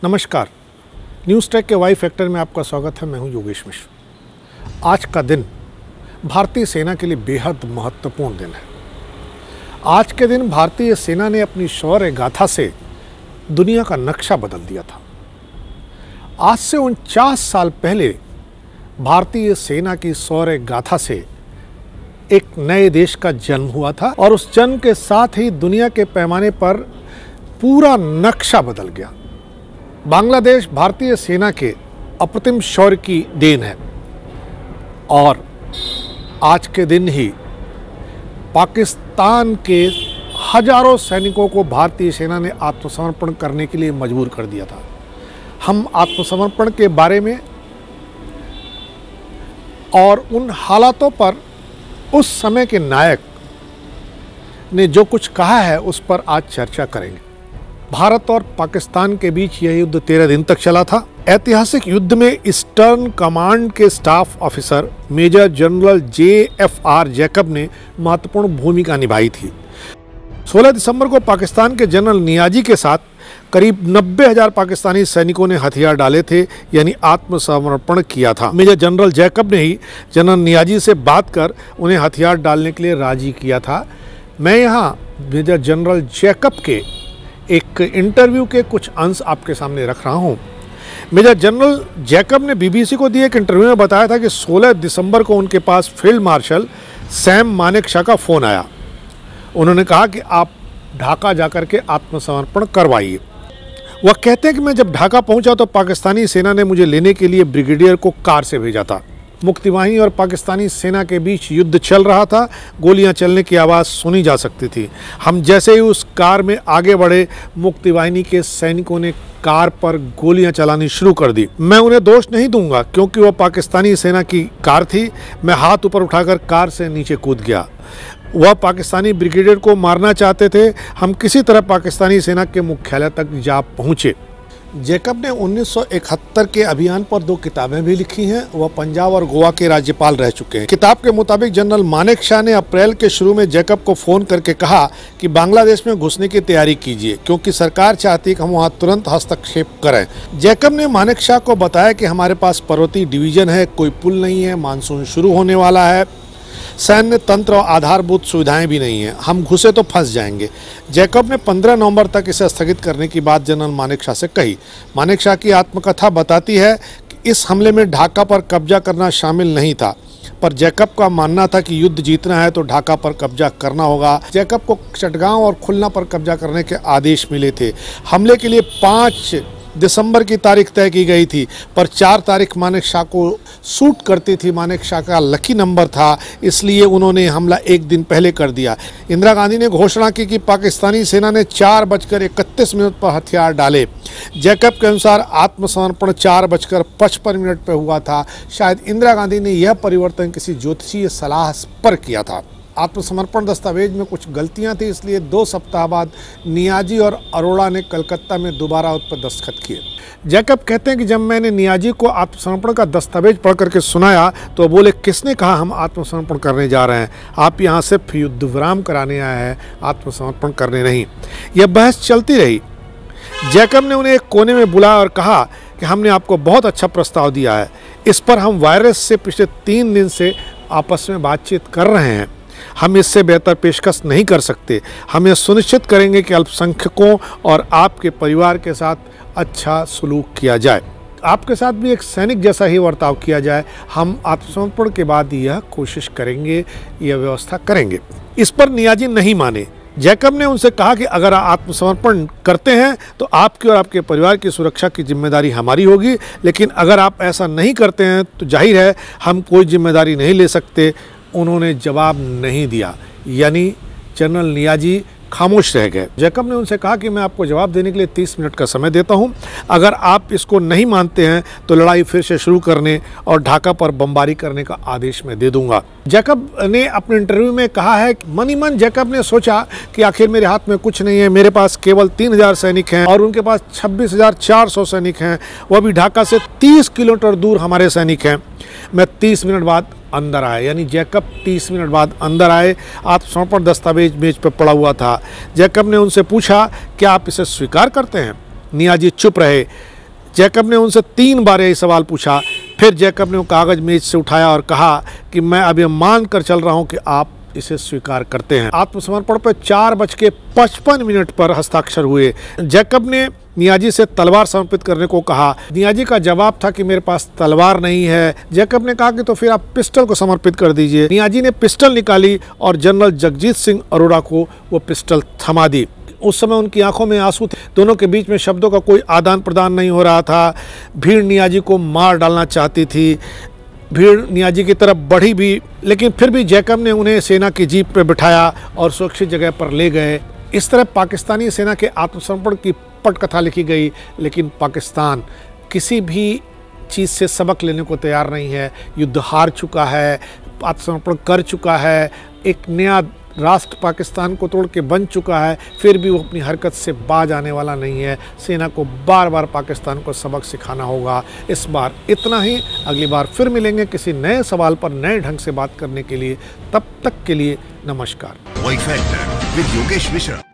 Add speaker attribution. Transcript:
Speaker 1: नमस्कार, news take के Y factor में आपका स्वागत है। मैं हूं योगेश मिश्र। आज का दिन भारतीय सेना के लिए बेहद महत्वपूर्ण दिन है। आज के दिन भारतीय सेना ने अपनी शौर्य गाथा से दुनिया का नक्शा बदल दिया था। आज से 49 साल पहले भारतीय सेना की शौर्य गाथा से एक नए देश का जन्म हुआ था और उस जन्म के साथ ही दुनिया के पैमाने पर पूरा नक्शा बदल गया। बांग्लादेश भारतीय सेना के अप्रतिम शौर्य की देन है और आज के दिन ही पाकिस्तान के हजारों सैनिकों को भारतीय सेना ने आत्मसमर्पण करने के लिए मजबूर कर दिया था। हम आत्मसमर्पण के बारे में और उन हालातों पर उस समय के नायक ने जो कुछ कहा है उस पर आज चर्चा करेंगे। भारत और पाकिस्तान के बीच यह युद्ध 13 दिन तक चला था। ऐतिहासिक युद्ध में ईस्टर्न कमांड के staff officer major general JFR Jacob ने महत्वपूर्ण भूमिका निभाई थी। 16 दिसंबर को पाकिस्तान के जनरल नियाजी के साथ करीब 90,000 पाकिस्तानी सैनिकों ने हथियार डाले थे, यानी आत्मसमर्पण किया था। मेजर जनरल जैकब ने ही जनरल नियाजी से बात कर उन्हें हथियार डालने के लिए राजी किया था। मैं यहाँ मेजर जनरल जैकब के एक इंटरव्यू के कुछ अंश आपके सामने रख रहा हूँ। मेजर जनरल जैकब ने BBC को दिए एक इंटरव्यू में बताया था कि 16 दिसंबर को उनके पास फील्ड मार्शल सैम मानेकशॉ का फ़ोन आया। उन्होंने कहा कि आप ढाका जाकर के आत्मसमर्पण करवाइए। वह कहते हैं कि मैं जब ढाका पहुंचा तो पाकिस्तानी सेना ने मुझे लेने के लिए ब्रिगेडियर को कार से भेजा था। मुक्तिवाहिनी और पाकिस्तानी सेना के बीच युद्ध चल रहा था। गोलियां चलने की आवाज़ सुनी जा सकती थी। हम जैसे ही उस कार में आगे बढ़े, मुक्तिवाहिनी के सैनिकों ने कार पर गोलियां चलानी शुरू कर दी। मैं उन्हें दोष नहीं दूंगा क्योंकि वह पाकिस्तानी सेना की कार थी। मैं हाथ ऊपर उठाकर कार से नीचे कूद गया। वह पाकिस्तानी ब्रिगेडियर को मारना चाहते थे। हम किसी तरह पाकिस्तानी सेना के मुख्यालय तक जा पहुंचे। जैकब ने 1971 के अभियान पर 2 किताबें भी लिखी हैं। वह पंजाब और गोवा के राज्यपाल रह चुके हैं। किताब के मुताबिक जनरल मानेकशॉ ने अप्रैल के शुरू में जैकब को फ़ोन करके कहा कि बांग्लादेश में घुसने की तैयारी कीजिए क्योंकि सरकार चाहती है कि हम वहाँ तुरंत हस्तक्षेप करें। जैकब ने मानेकशॉ को बताया कि हमारे पास पर्वतीय डिवीज़न है, कोई पुल नहीं है, मानसून शुरू होने वाला है, सैन्य तंत्र और आधारभूत सुविधाएं भी नहीं हैं, हम घुसे तो फंस जाएंगे। जैकब ने 15 नवंबर तक इसे स्थगित करने की बात जनरल मानेकशॉ से कही। मानेकशॉ की आत्मकथा बताती है कि इस हमले में ढाका पर कब्जा करना शामिल नहीं था, पर जैकब का मानना था कि युद्ध जीतना है तो ढाका पर कब्जा करना होगा। जैकब को चटगांव और खुलना पर कब्जा करने के आदेश मिले थे। हमले के लिए 5 दिसंबर की तारीख तय की गई थी, पर 4 तारीख मानेकशॉ को सूट करती थी। मानेकशॉ का लकी नंबर था, इसलिए उन्होंने हमला 1 दिन पहले कर दिया। इंदिरा गांधी ने घोषणा की कि पाकिस्तानी सेना ने 4:31 पर हथियार डाले। जैकब के अनुसार आत्मसमर्पण 4:55 पर हुआ था। शायद इंदिरा गांधी ने यह परिवर्तन किसी ज्योतिषीय सलाह पर किया था। आत्मसमर्पण दस्तावेज में कुछ गलतियां थी, इसलिए 2 सप्ताह बाद नियाजी और अरोड़ा ने कलकत्ता में दोबारा उस पर दस्तखत किए। जैकब कहते हैं कि जब मैंने नियाजी को आत्मसमर्पण का दस्तावेज पढ़ करके सुनाया तो बोले, किसने कहा हम आत्मसमर्पण करने जा रहे हैं? आप यहाँ सिर्फ युद्ध विराम कराने आए हैं, आत्मसमर्पण करने नहीं। यह बहस चलती रही। जैकब ने उन्हें एक कोने में बुलाया और कहा कि हमने आपको बहुत अच्छा प्रस्ताव दिया है। इस पर हम वायरस से पिछले 3 दिन से आपस में बातचीत कर रहे हैं। हम इससे बेहतर पेशकश नहीं कर सकते। हम यह सुनिश्चित करेंगे कि अल्पसंख्यकों और आपके परिवार के साथ अच्छा सलूक किया जाए, आपके साथ भी एक सैनिक जैसा ही बर्ताव किया जाए। हम आत्मसमर्पण के बाद यह कोशिश करेंगे, यह व्यवस्था करेंगे। इस पर नियाजी नहीं माने। जैकब ने उनसे कहा कि अगर आत्मसमर्पण करते हैं तो आपकी और आपके परिवार की सुरक्षा की जिम्मेदारी हमारी होगी, लेकिन अगर आप ऐसा नहीं करते हैं तो जाहिर है हम कोई जिम्मेदारी नहीं ले सकते। उन्होंने जवाब नहीं दिया, यानी जनरल नियाजी खामोश रह गए। जैकब ने उनसे कहा कि मैं आपको जवाब देने के लिए 30 मिनट का समय देता हूं। अगर आप इसको नहीं मानते हैं तो लड़ाई फिर से शुरू करने और ढाका पर बमबारी करने का आदेश मैं दे दूंगा। जैकब ने अपने इंटरव्यू में कहा है कि मन ही मन जैकब ने सोचा कि आखिर मेरे हाथ में कुछ नहीं है, मेरे पास केवल 3000 सैनिक हैं और उनके पास 26,400 सैनिक हैं, वह भी ढाका से 30 किलोमीटर दूर हमारे सैनिक हैं। मैं 30 मिनट बाद अंदर आए, यानी जैकब 30 मिनट बाद अंदर आए। आत्मसमर्पण दस्तावेज मेज पर पड़ा हुआ था। जैकब ने उनसे पूछा, क्या आप इसे स्वीकार करते हैं? नियाजी चुप रहे। जैकब ने उनसे 3 बार यही सवाल पूछा। फिर जैकब ने वो कागज़ मेज से उठाया और कहा कि मैं अब ये मान कर चल रहा हूँ कि आप इसे स्वीकार करते हैं। आत्मसमर्पण पर 4:55 पर हस्ताक्षर हुए। जैकब ने नियाजी से तलवार समर्पित करने को कहा। नियाजी का जवाब था कि मेरे पास तलवार नहीं है। जैकब ने कहा कि तो फिर आप पिस्टल को समर्पित कर दीजिए। नियाजी ने पिस्टल निकाली और जनरल जगजीत सिंह अरोड़ा को वो पिस्टल थमा दी। उस समय उनकी आंखों में आंसू थे। दोनों के बीच में शब्दों का कोई आदान प्रदान नहीं हो रहा था। भीड़ नियाजी को मार डालना चाहती थी। भीड़ नियाजी की तरफ बढ़ी भी, लेकिन फिर भी जैकब ने उन्हें सेना की जीप पर बिठाया और सुरक्षित जगह पर ले गए। इस तरह पाकिस्तानी सेना के आत्मसमर्पण की पटकथा लिखी गई। लेकिन पाकिस्तान किसी भी चीज़ से सबक लेने को तैयार नहीं है। युद्ध हार चुका है, आत्मसमर्पण कर चुका है, एक नया राष्ट्र पाकिस्तान को तोड़ के बन चुका है, फिर भी वो अपनी हरकत से बाज आने वाला नहीं है। सेना को बार बार पाकिस्तान को सबक सिखाना होगा। इस बार इतना ही। अगली बार फिर मिलेंगे किसी नए सवाल पर नए ढंग से बात करने के लिए। तब तक के लिए नमस्कार।
Speaker 2: Y factor with Yogesh Mishra.